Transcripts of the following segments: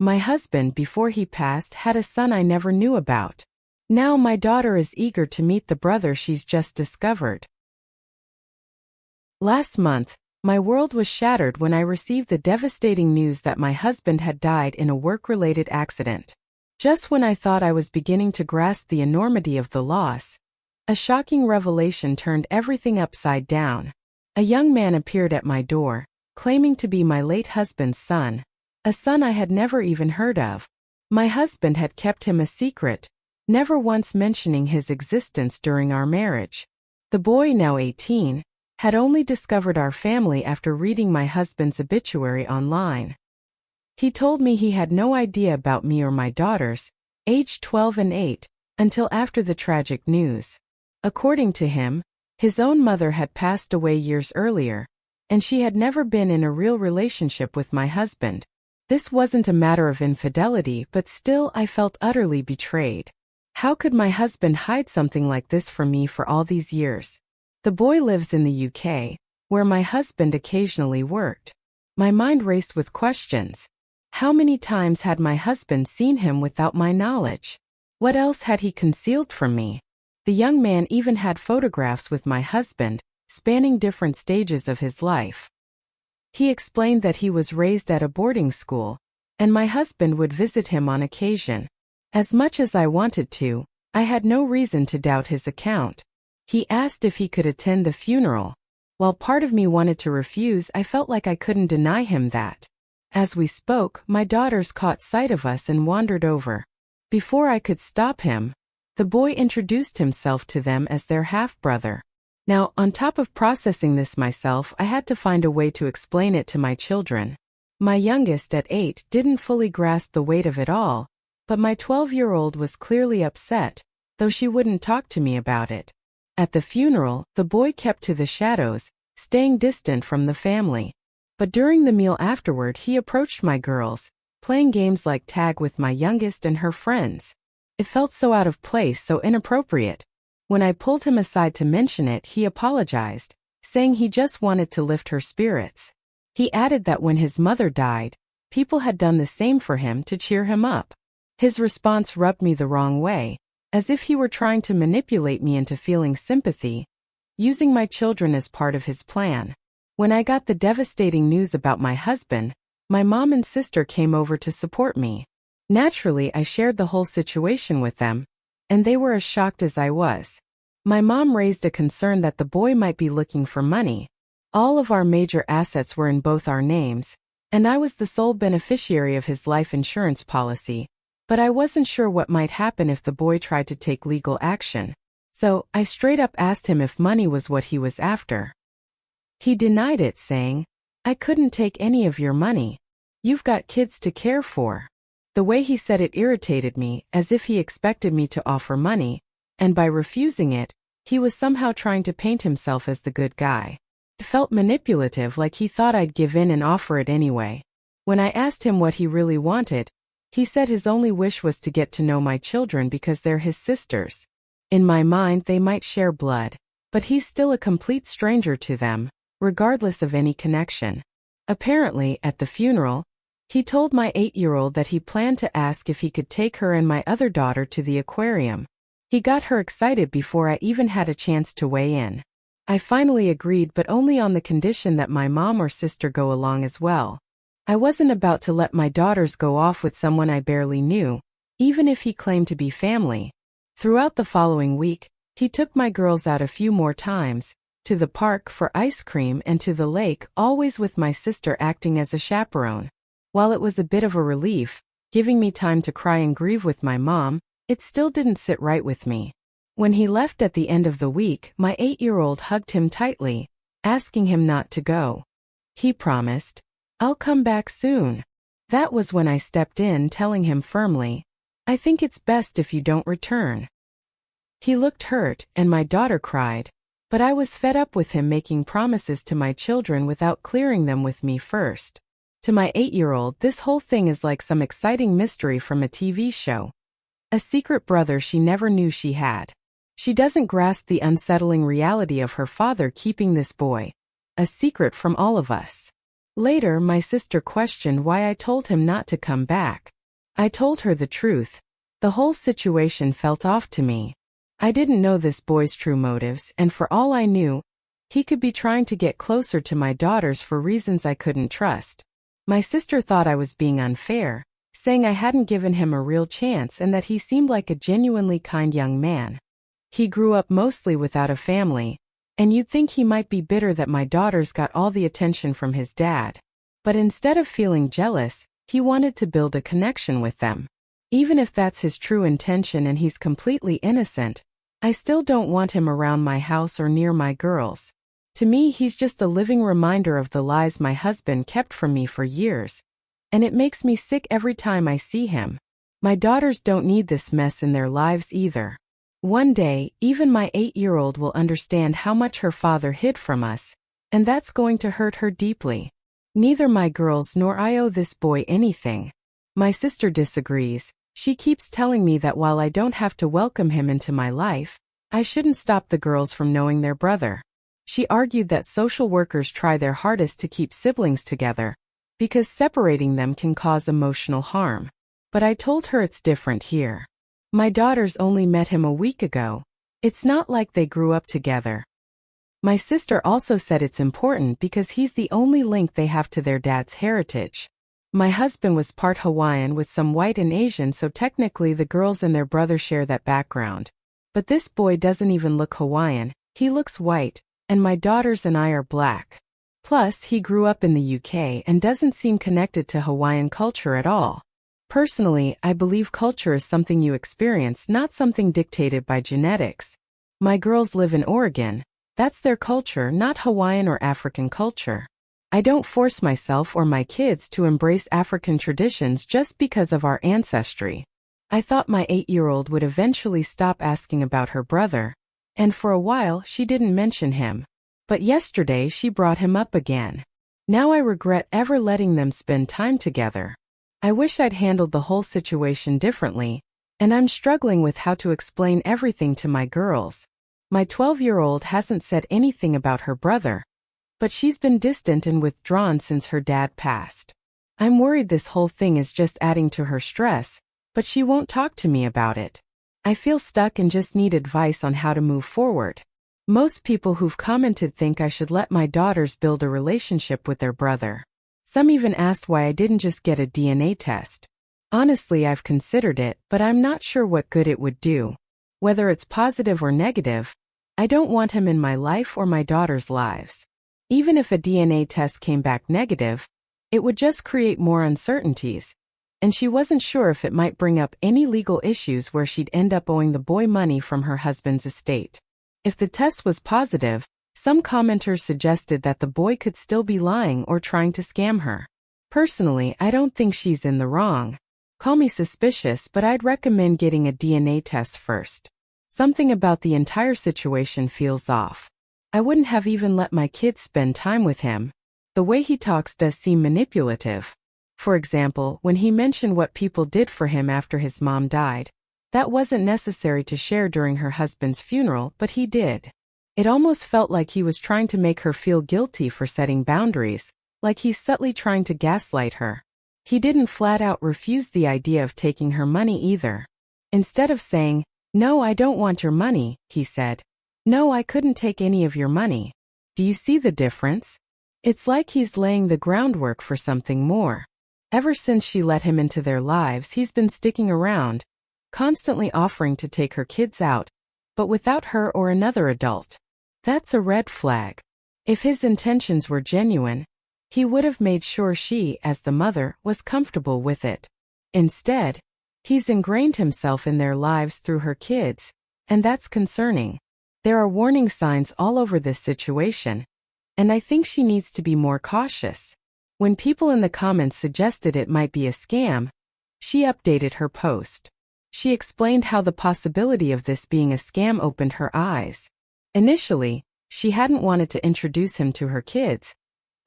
My husband, before he passed, had a son I never knew about. Now my daughter is eager to meet the brother she's just discovered. Last month, my world was shattered when I received the devastating news that my husband had died in a work-related accident. Just when I thought I was beginning to grasp the enormity of the loss, a shocking revelation turned everything upside down. A young man appeared at my door, claiming to be my late husband's son, a son I had never even heard of. My husband had kept him a secret, never once mentioning his existence during our marriage. The boy, now 18, had only discovered our family after reading my husband's obituary online. He told me he had no idea about me or my daughters, aged 12 and 8, until after the tragic news. According to him, his own mother had passed away years earlier, and she had never been in a real relationship with my husband. This wasn't a matter of infidelity, but still I felt utterly betrayed. How could my husband hide something like this from me for all these years? The boy lives in the UK, where my husband occasionally worked. My mind raced with questions. How many times had my husband seen him without my knowledge? What else had he concealed from me? The young man even had photographs with my husband, spanning different stages of his life. He explained that he was raised at a boarding school, and my husband would visit him on occasion. As much as I wanted to, I had no reason to doubt his account. He asked if he could attend the funeral. While part of me wanted to refuse, I felt like I couldn't deny him that. As we spoke, my daughters caught sight of us and wandered over. Before I could stop him, the boy introduced himself to them as their half-brother. Now, on top of processing this myself, I had to find a way to explain it to my children. My youngest, at 8, didn't fully grasp the weight of it all, but my 12-year-old was clearly upset, though she wouldn't talk to me about it. At the funeral, the boy kept to the shadows, staying distant from the family. But during the meal afterward, he approached my girls, playing games like tag with my youngest and her friends. It felt so out of place, so inappropriate. When I pulled him aside to mention it, he apologized, saying he just wanted to lift her spirits. He added that when his mother died, people had done the same for him to cheer him up. His response rubbed me the wrong way, as if he were trying to manipulate me into feeling sympathy, using my children as part of his plan. When I got the devastating news about my husband, my mom and sister came over to support me. Naturally, I shared the whole situation with them, and they were as shocked as I was. My mom raised a concern that the boy might be looking for money. All of our major assets were in both our names, and I was the sole beneficiary of his life insurance policy, but I wasn't sure what might happen if the boy tried to take legal action. So, I straight up asked him if money was what he was after. He denied it, saying, "I couldn't take any of your money. You've got kids to care for." The way he said it irritated me, as if he expected me to offer money, and by refusing it, he was somehow trying to paint himself as the good guy. It felt manipulative, like he thought I'd give in and offer it anyway. When I asked him what he really wanted, he said his only wish was to get to know my children because they're his sisters. In my mind, they might share blood, but he's still a complete stranger to them, regardless of any connection. Apparently, at the funeral, he told my 8-year-old that he planned to ask if he could take her and my other daughter to the aquarium. He got her excited before I even had a chance to weigh in. I finally agreed, but only on the condition that my mom or sister go along as well. I wasn't about to let my daughters go off with someone I barely knew, even if he claimed to be family. Throughout the following week, he took my girls out a few more times, to the park for ice cream and to the lake, always with my sister acting as a chaperone. While it was a bit of a relief, giving me time to cry and grieve with my mom, it still didn't sit right with me. When he left at the end of the week, my 8-year-old hugged him tightly, asking him not to go. He promised, "I'll come back soon." That was when I stepped in, telling him firmly, "I think it's best if you don't return." He looked hurt, and my daughter cried, but I was fed up with him making promises to my children without clearing them with me first. To my 8-year-old, this whole thing is like some exciting mystery from a TV show. A secret brother she never knew she had. She doesn't grasp the unsettling reality of her father keeping this boy a secret from all of us. Later, my sister questioned why I told him not to come back. I told her the truth. The whole situation felt off to me. I didn't know this boy's true motives, and for all I knew, he could be trying to get closer to my daughters for reasons I couldn't trust. My sister thought I was being unfair, saying I hadn't given him a real chance and that he seemed like a genuinely kind young man. He grew up mostly without a family, and you'd think he might be bitter that my daughters got all the attention from his dad. But instead of feeling jealous, he wanted to build a connection with them. Even if that's his true intention and he's completely innocent, I still don't want him around my house or near my girls. To me, he's just a living reminder of the lies my husband kept from me for years. And it makes me sick every time I see him. My daughters don't need this mess in their lives either. One day, even my 8-year-old will understand how much her father hid from us, and that's going to hurt her deeply. Neither my girls nor I owe this boy anything. My sister disagrees. She keeps telling me that while I don't have to welcome him into my life, I shouldn't stop the girls from knowing their brother. She argued that social workers try their hardest to keep siblings together, because separating them can cause emotional harm. But I told her it's different here. My daughters only met him a week ago. It's not like they grew up together. My sister also said it's important because he's the only link they have to their dad's heritage. My husband was part Hawaiian with some white and Asian, so technically the girls and their brother share that background. But this boy doesn't even look Hawaiian, he looks white, and my daughters and I are black. Plus, he grew up in the UK and doesn't seem connected to Hawaiian culture at all. Personally, I believe culture is something you experience, not something dictated by genetics. My girls live in Oregon. That's their culture, not Hawaiian or African culture. I don't force myself or my kids to embrace African traditions just because of our ancestry. I thought my 8-year-old would eventually stop asking about her brother, and for a while she didn't mention him. But yesterday she brought him up again. Now I regret ever letting them spend time together. I wish I'd handled the whole situation differently, and I'm struggling with how to explain everything to my girls. My 12-year-old hasn't said anything about her brother, but she's been distant and withdrawn since her dad passed. I'm worried this whole thing is just adding to her stress, but she won't talk to me about it. I feel stuck and just need advice on how to move forward. Most people who've commented think I should let my daughters build a relationship with their brother. Some even asked why I didn't just get a DNA test. Honestly, I've considered it, but I'm not sure what good it would do. Whether it's positive or negative, I don't want him in my life or my daughters' lives. Even if a DNA test came back negative, it would just create more uncertainties. And she wasn't sure if it might bring up any legal issues where she'd end up owing the boy money from her husband's estate. If the test was positive, some commenters suggested that the boy could still be lying or trying to scam her. Personally, I don't think she's in the wrong. Call me suspicious, but I'd recommend getting a DNA test first. Something about the entire situation feels off. I wouldn't have even let my kids spend time with him. The way he talks does seem manipulative. For example, when he mentioned what people did for him after his mom died, that wasn't necessary to share during her husband's funeral, but he did. It almost felt like he was trying to make her feel guilty for setting boundaries, like he's subtly trying to gaslight her. He didn't flat out refuse the idea of taking her money either. Instead of saying, "No, I don't want your money," he said, "No, I couldn't take any of your money." Do you see the difference? It's like he's laying the groundwork for something more. Ever since she let him into their lives, he's been sticking around, constantly offering to take her kids out, but without her or another adult. That's a red flag. If his intentions were genuine, he would have made sure she, as the mother, was comfortable with it. Instead, he's ingrained himself in their lives through her kids, and that's concerning. There are warning signs all over this situation, and I think she needs to be more cautious. When people in the comments suggested it might be a scam, she updated her post. She explained how the possibility of this being a scam opened her eyes. Initially, she hadn't wanted to introduce him to her kids,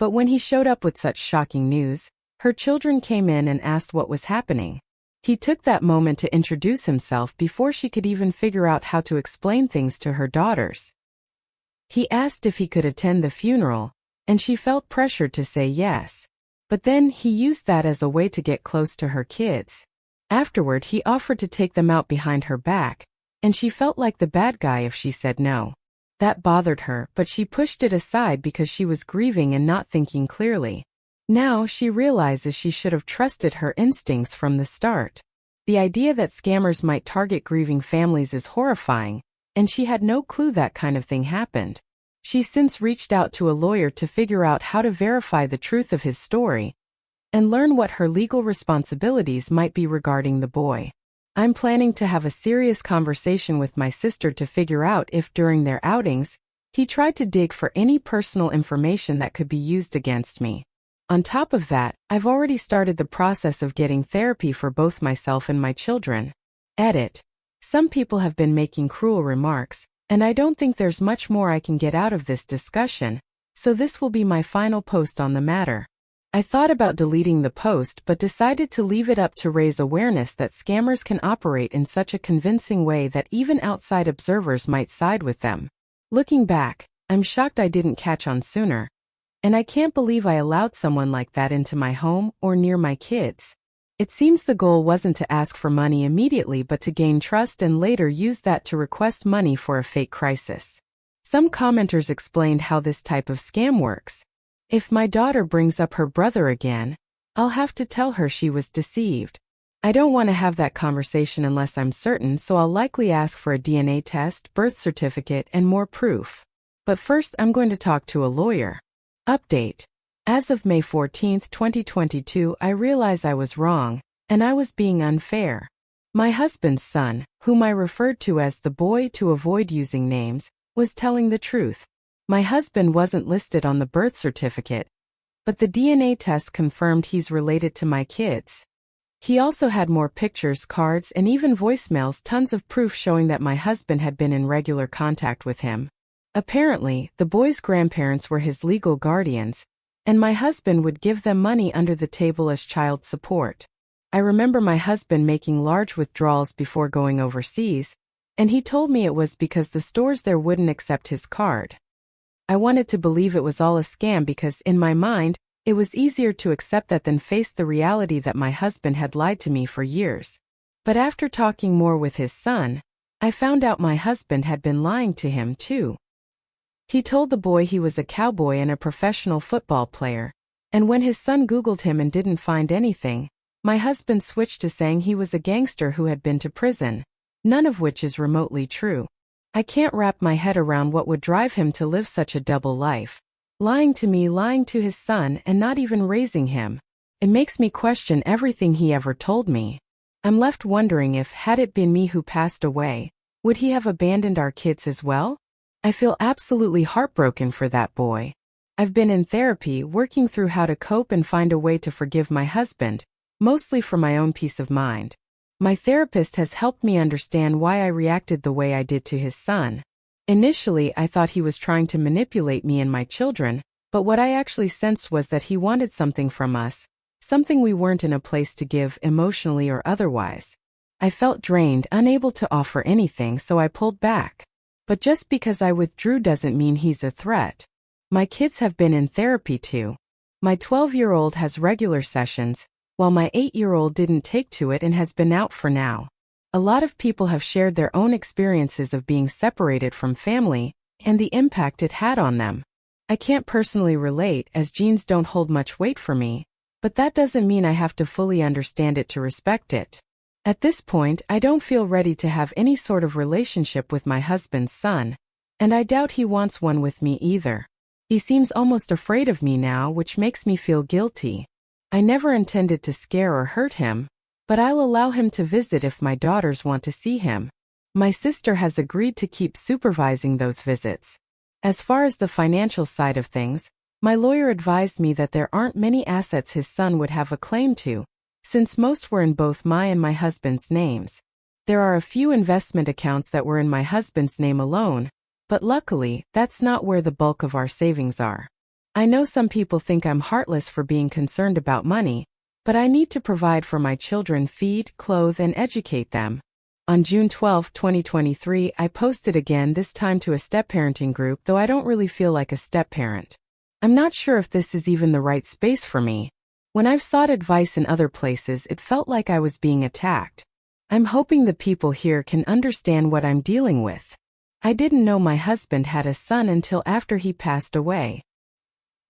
but when he showed up with such shocking news, her children came in and asked what was happening. He took that moment to introduce himself before she could even figure out how to explain things to her daughters. He asked if he could attend the funeral, and she felt pressured to say yes. But then he used that as a way to get close to her kids. Afterward, he offered to take them out behind her back, and she felt like the bad guy if she said no. That bothered her, but she pushed it aside because she was grieving and not thinking clearly. Now she realizes she should have trusted her instincts from the start. The idea that scammers might target grieving families is horrifying, and she had no clue that kind of thing happened. She's since reached out to a lawyer to figure out how to verify the truth of his story and learn what her legal responsibilities might be regarding the boy. I'm planning to have a serious conversation with my sister to figure out if during their outings, he tried to dig for any personal information that could be used against me. On top of that, I've already started the process of getting therapy for both myself and my children. Edit. Some people have been making cruel remarks, and I don't think there's much more I can get out of this discussion, so this will be my final post on the matter. I thought about deleting the post but decided to leave it up to raise awareness that scammers can operate in such a convincing way that even outside observers might side with them. Looking back, I'm shocked I didn't catch on sooner. And I can't believe I allowed someone like that into my home or near my kids. It seems the goal wasn't to ask for money immediately but to gain trust and later use that to request money for a fake crisis. Some commenters explained how this type of scam works. If my daughter brings up her brother again, I'll have to tell her she was deceived. I don't want to have that conversation unless I'm certain, so I'll likely ask for a DNA test, birth certificate, and more proof. But first, I'm going to talk to a lawyer. Update. As of May 14, 2022, I realize I was wrong, and I was being unfair. My husband's son, whom I referred to as the boy to avoid using names, was telling the truth. My husband wasn't listed on the birth certificate, but the DNA test confirmed he's related to my kids. He also had more pictures, cards, and even voicemails, tons of proof showing that my husband had been in regular contact with him. Apparently, the boy's grandparents were his legal guardians, and my husband would give them money under the table as child support. I remember my husband making large withdrawals before going overseas, and he told me it was because the stores there wouldn't accept his card. I wanted to believe it was all a scam because, in my mind, it was easier to accept that than face the reality that my husband had lied to me for years. But after talking more with his son, I found out my husband had been lying to him too. He told the boy he was a cowboy and a professional football player, and when his son Googled him and didn't find anything, my husband switched to saying he was a gangster who had been to prison, none of which is remotely true. I can't wrap my head around what would drive him to live such a double life. Lying to me, lying to his son, and not even raising him. It makes me question everything he ever told me. I'm left wondering if, had it been me who passed away, would he have abandoned our kids as well? I feel absolutely heartbroken for that boy. I've been in therapy, working through how to cope and find a way to forgive my husband, mostly for my own peace of mind. My therapist has helped me understand why I reacted the way I did to his son. Initially, I thought he was trying to manipulate me and my children, but what I actually sensed was that he wanted something from us, something we weren't in a place to give emotionally or otherwise. I felt drained, unable to offer anything, so I pulled back. But just because I withdrew doesn't mean he's a threat. My kids have been in therapy too. My 12-year-old has regular sessions, while my 8-year-old didn't take to it and has been out for now. A lot of people have shared their own experiences of being separated from family and the impact it had on them. I can't personally relate as genes don't hold much weight for me, but that doesn't mean I have to fully understand it to respect it. At this point, I don't feel ready to have any sort of relationship with my husband's son, and I doubt he wants one with me either. He seems almost afraid of me now, which makes me feel guilty. I never intended to scare or hurt him, but I'll allow him to visit if my daughters want to see him. My sister has agreed to keep supervising those visits. As far as the financial side of things, my lawyer advised me that there aren't many assets his son would have a claim to, since most were in both my and my husband's names. There are a few investment accounts that were in my husband's name alone, but luckily, that's not where the bulk of our savings are. I know some people think I'm heartless for being concerned about money, but I need to provide for my children, feed, clothe, and educate them. On June 12, 2023, I posted again, this time to a step-parenting group, though I don't really feel like a step-parent. I'm not sure if this is even the right space for me. When I've sought advice in other places, it felt like I was being attacked. I'm hoping the people here can understand what I'm dealing with. I didn't know my husband had a son until after he passed away.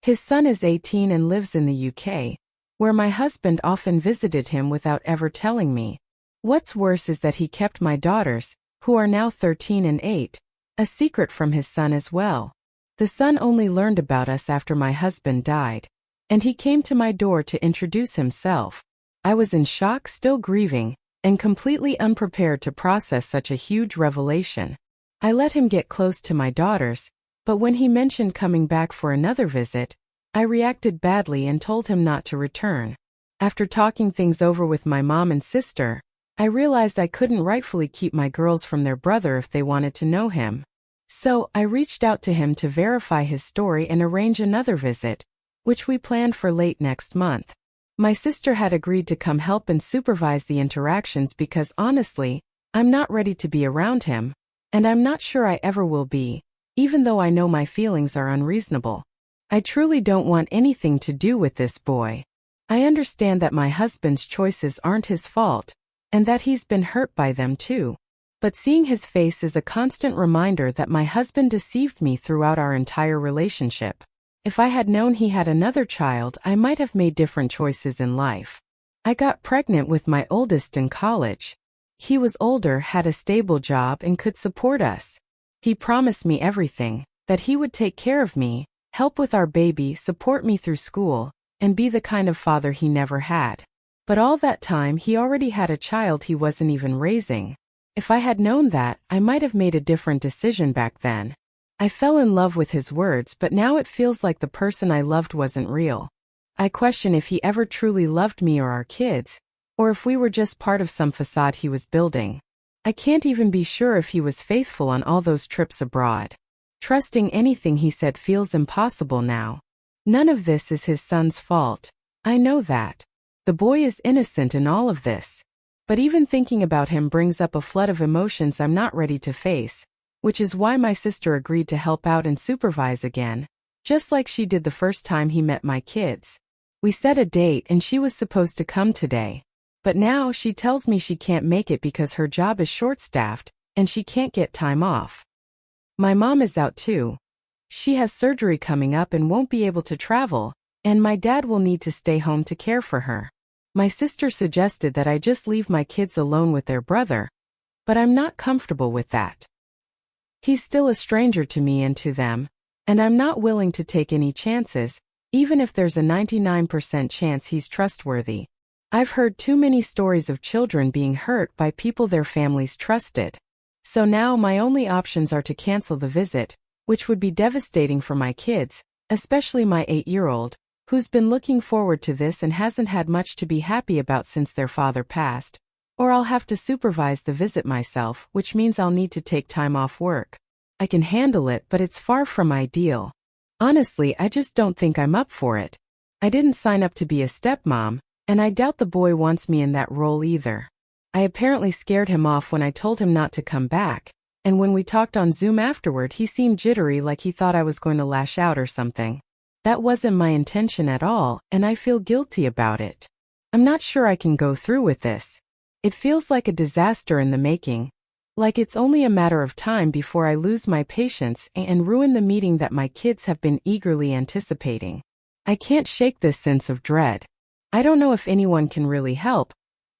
His son is 18 and lives in the UK, where my husband often visited him without ever telling me. What's worse is that he kept my daughters, who are now 13 and 8, a secret from his son as well. The son only learned about us after my husband died, and he came to my door to introduce himself. I was in shock, still grieving, and completely unprepared to process such a huge revelation. I let him get close to my daughters, but when he mentioned coming back for another visit, I reacted badly and told him not to return. After talking things over with my mom and sister, I realized I couldn't rightfully keep my girls from their brother if they wanted to know him. So, I reached out to him to verify his story and arrange another visit, which we planned for late next month. My sister had agreed to come help and supervise the interactions because honestly, I'm not ready to be around him, and I'm not sure I ever will be, even though I know my feelings are unreasonable. I truly don't want anything to do with this boy. I understand that my husband's choices aren't his fault, and that he's been hurt by them too. But seeing his face is a constant reminder that my husband deceived me throughout our entire relationship. If I had known he had another child, I might have made different choices in life. I got pregnant with my oldest in college. He was older, had a stable job, and could support us. He promised me everything, that he would take care of me, help with our baby, support me through school, and be the kind of father he never had. But all that time he already had a child he wasn't even raising. If I had known that, I might have made a different decision back then. I fell in love with his words, but now it feels like the person I loved wasn't real. I question if he ever truly loved me or our kids, or if we were just part of some facade he was building. I can't even be sure if he was faithful on all those trips abroad. Trusting anything he said feels impossible now. None of this is his son's fault. I know that. The boy is innocent in all of this. But even thinking about him brings up a flood of emotions I'm not ready to face, which is why my sister agreed to help out and supervise again, just like she did the first time he met my kids. We set a date and she was supposed to come today. But now she tells me she can't make it because her job is short-staffed and she can't get time off. My mom is out too. She has surgery coming up and won't be able to travel, and my dad will need to stay home to care for her. My sister suggested that I just leave my kids alone with their brother, but I'm not comfortable with that. He's still a stranger to me and to them, and I'm not willing to take any chances, even if there's a 99% chance he's trustworthy. I've heard too many stories of children being hurt by people their families trusted. So now my only options are to cancel the visit, which would be devastating for my kids, especially my 8-year-old, who's been looking forward to this and hasn't had much to be happy about since their father passed. Or I'll have to supervise the visit myself, which means I'll need to take time off work. I can handle it, but it's far from ideal. Honestly, I just don't think I'm up for it. I didn't sign up to be a stepmom, and I doubt the boy wants me in that role either. I apparently scared him off when I told him not to come back, and when we talked on Zoom afterward he seemed jittery, like he thought I was going to lash out or something. That wasn't my intention at all, and I feel guilty about it. I'm not sure I can go through with this. It feels like a disaster in the making, like it's only a matter of time before I lose my patience and ruin the meeting that my kids have been eagerly anticipating. I can't shake this sense of dread. I don't know if anyone can really help,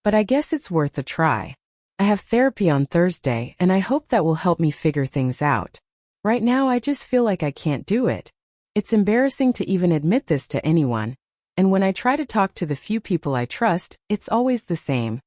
but I guess it's worth a try. I have therapy on Thursday, and I hope that will help me figure things out. Right now I just feel like I can't do it. It's embarrassing to even admit this to anyone, and when I try to talk to the few people I trust, it's always the same.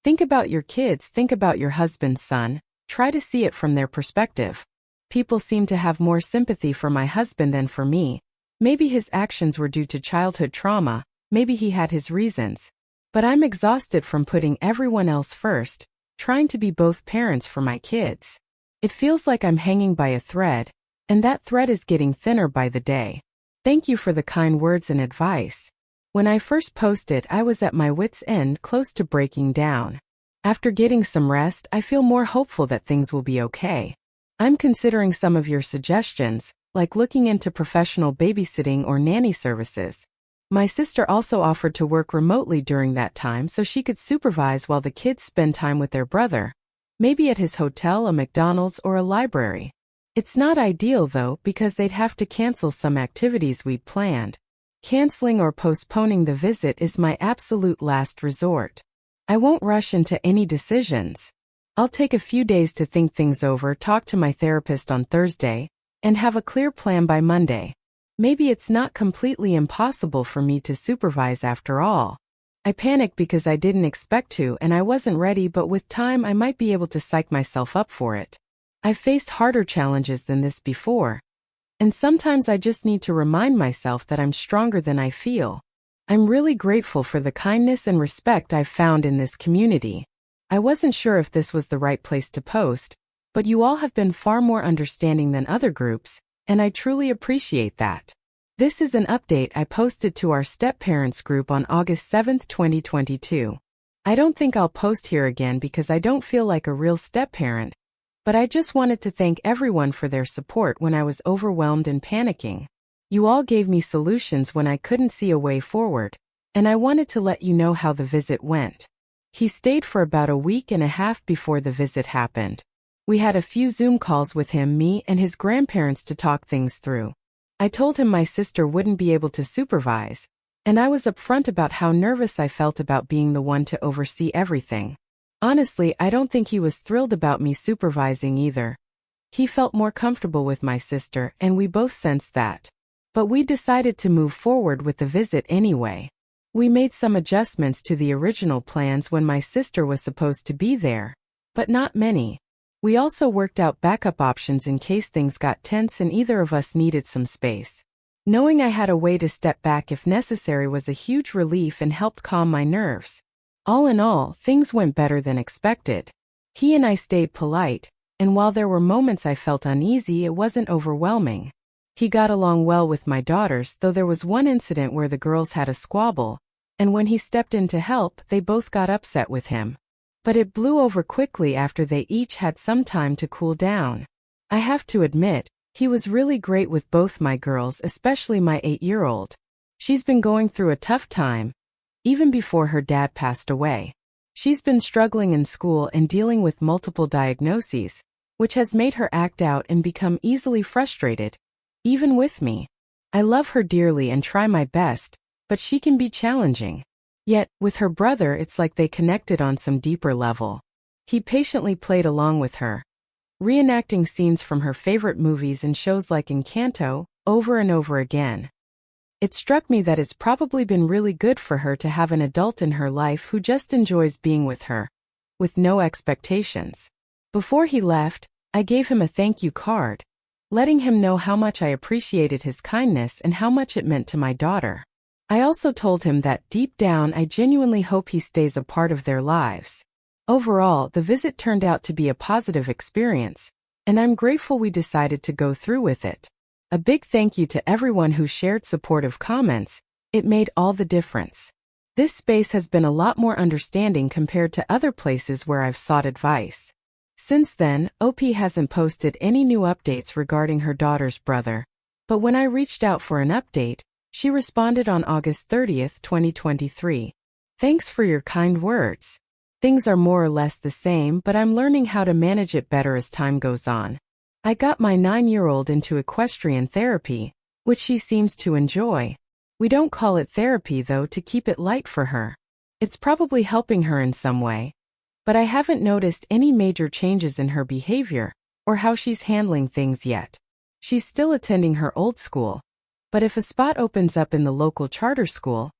Think about your kids, think about your husband's son, try to see it from their perspective. People seem to have more sympathy for my husband than for me. Maybe his actions were due to childhood trauma, maybe he had his reasons. But I'm exhausted from putting everyone else first, trying to be both parents for my kids. It feels like I'm hanging by a thread, and that thread is getting thinner by the day. Thank you for the kind words and advice. When I first posted, I was at my wit's end, close to breaking down. After getting some rest, I feel more hopeful that things will be okay. I'm considering some of your suggestions, like looking into professional babysitting or nanny services. My sister also offered to work remotely during that time so she could supervise while the kids spend time with their brother, maybe at his hotel, a McDonald's, or a library. It's not ideal though because they'd have to cancel some activities we'd planned. Canceling or postponing the visit is my absolute last resort. I won't rush into any decisions. I'll take a few days to think things over, talk to my therapist on Thursday, and have a clear plan by Monday. Maybe it's not completely impossible for me to supervise after all. I panicked because I didn't expect to and I wasn't ready, but with time I might be able to psych myself up for it. I've faced harder challenges than this before. And sometimes I just need to remind myself that I'm stronger than I feel. I'm really grateful for the kindness and respect I've found in this community. I wasn't sure if this was the right place to post, but you all have been far more understanding than other groups, and I truly appreciate that. This is an update I posted to our step-parents group on August 7, 2022. I don't think I'll post here again because I don't feel like a real step-parent, but I just wanted to thank everyone for their support when I was overwhelmed and panicking. You all gave me solutions when I couldn't see a way forward, and I wanted to let you know how the visit went. He stayed for about a week and a half before the visit happened. We had a few Zoom calls with him, me, and his grandparents to talk things through. I told him my sister wouldn't be able to supervise, and I was upfront about how nervous I felt about being the one to oversee everything. Honestly, I don't think he was thrilled about me supervising either. He felt more comfortable with my sister, and we both sensed that. But we decided to move forward with the visit anyway. We made some adjustments to the original plans when my sister was supposed to be there, but not many. We also worked out backup options in case things got tense and either of us needed some space. Knowing I had a way to step back if necessary was a huge relief and helped calm my nerves. All in all, things went better than expected. He and I stayed polite, and while there were moments I felt uneasy, it wasn't overwhelming. He got along well with my daughters, though there was one incident where the girls had a squabble, and when he stepped in to help, they both got upset with him. But it blew over quickly after they each had some time to cool down. I have to admit, he was really great with both my girls, especially my 8-year-old. She's been going through a tough time, even before her dad passed away. She's been struggling in school and dealing with multiple diagnoses, which has made her act out and become easily frustrated, even with me. I love her dearly and try my best, but she can be challenging. Yet, with her brother, it's like they connected on some deeper level. He patiently played along with her, reenacting scenes from her favorite movies and shows like Encanto, over and over again. It struck me that it's probably been really good for her to have an adult in her life who just enjoys being with her, with no expectations. Before he left, I gave him a thank you card, letting him know how much I appreciated his kindness and how much it meant to my daughter. I also told him that deep down I genuinely hope he stays a part of their lives. Overall, the visit turned out to be a positive experience, and I'm grateful we decided to go through with it. A big thank you to everyone who shared supportive comments. It made all the difference. This space has been a lot more understanding compared to other places where I've sought advice. Since then, OP hasn't posted any new updates regarding her daughter's brother, but when I reached out for an update, she responded on August 30, 2023. Thanks for your kind words. Things are more or less the same, but I'm learning how to manage it better as time goes on. I got my 9-year-old into equestrian therapy, which she seems to enjoy. We don't call it therapy though, to keep it light for her. It's probably helping her in some way, but I haven't noticed any major changes in her behavior or how she's handling things yet. She's still attending her old school, but if a spot opens up in the local charter school,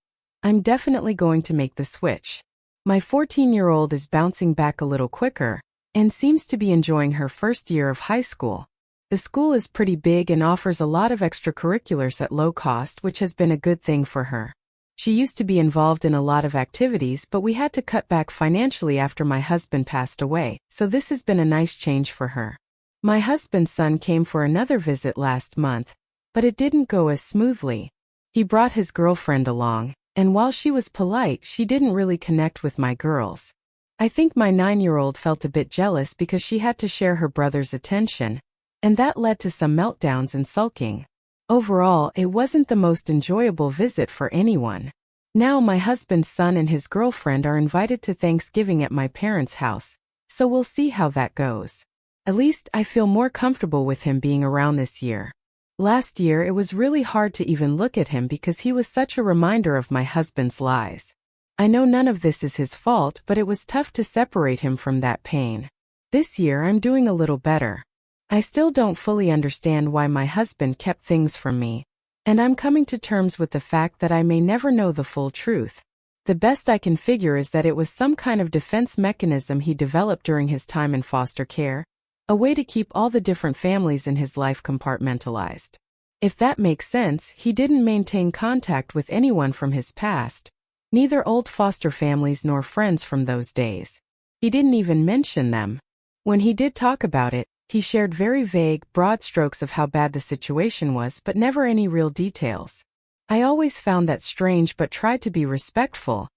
I'm definitely going to make the switch. My 14-year-old is bouncing back a little quicker and seems to be enjoying her first year of high school. The school is pretty big and offers a lot of extracurriculars at low cost, which has been a good thing for her. She used to be involved in a lot of activities, but we had to cut back financially after my husband passed away, so this has been a nice change for her. My husband's son came for another visit last month, but it didn't go as smoothly. He brought his girlfriend along, and while she was polite, she didn't really connect with my girls. I think my 9-year-old felt a bit jealous because she had to share her brother's attention, and that led to some meltdowns and sulking. Overall, it wasn't the most enjoyable visit for anyone. Now my husband's son and his girlfriend are invited to Thanksgiving at my parents' house, so we'll see how that goes. At least I feel more comfortable with him being around this year. Last year it was really hard to even look at him because he was such a reminder of my husband's lies. I know none of this is his fault, but it was tough to separate him from that pain. This year I'm doing a little better. I still don't fully understand why my husband kept things from me, and I'm coming to terms with the fact that I may never know the full truth. The best I can figure is that it was some kind of defense mechanism he developed during his time in foster care, a way to keep all the different families in his life compartmentalized. If that makes sense, he didn't maintain contact with anyone from his past, neither old foster families nor friends from those days. He didn't even mention them. When he did talk about it, he shared very vague, broad strokes of how bad the situation was, but never any real details. I always found that strange but tried to be respectful,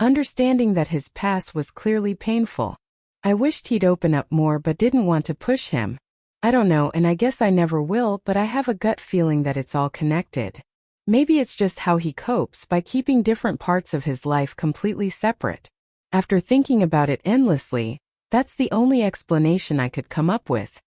understanding that his past was clearly painful. I wished he'd open up more but didn't want to push him. I don't know, and I guess I never will, but I have a gut feeling that it's all connected. Maybe it's just how he copes by keeping different parts of his life completely separate. After thinking about it endlessly, that's the only explanation I could come up with.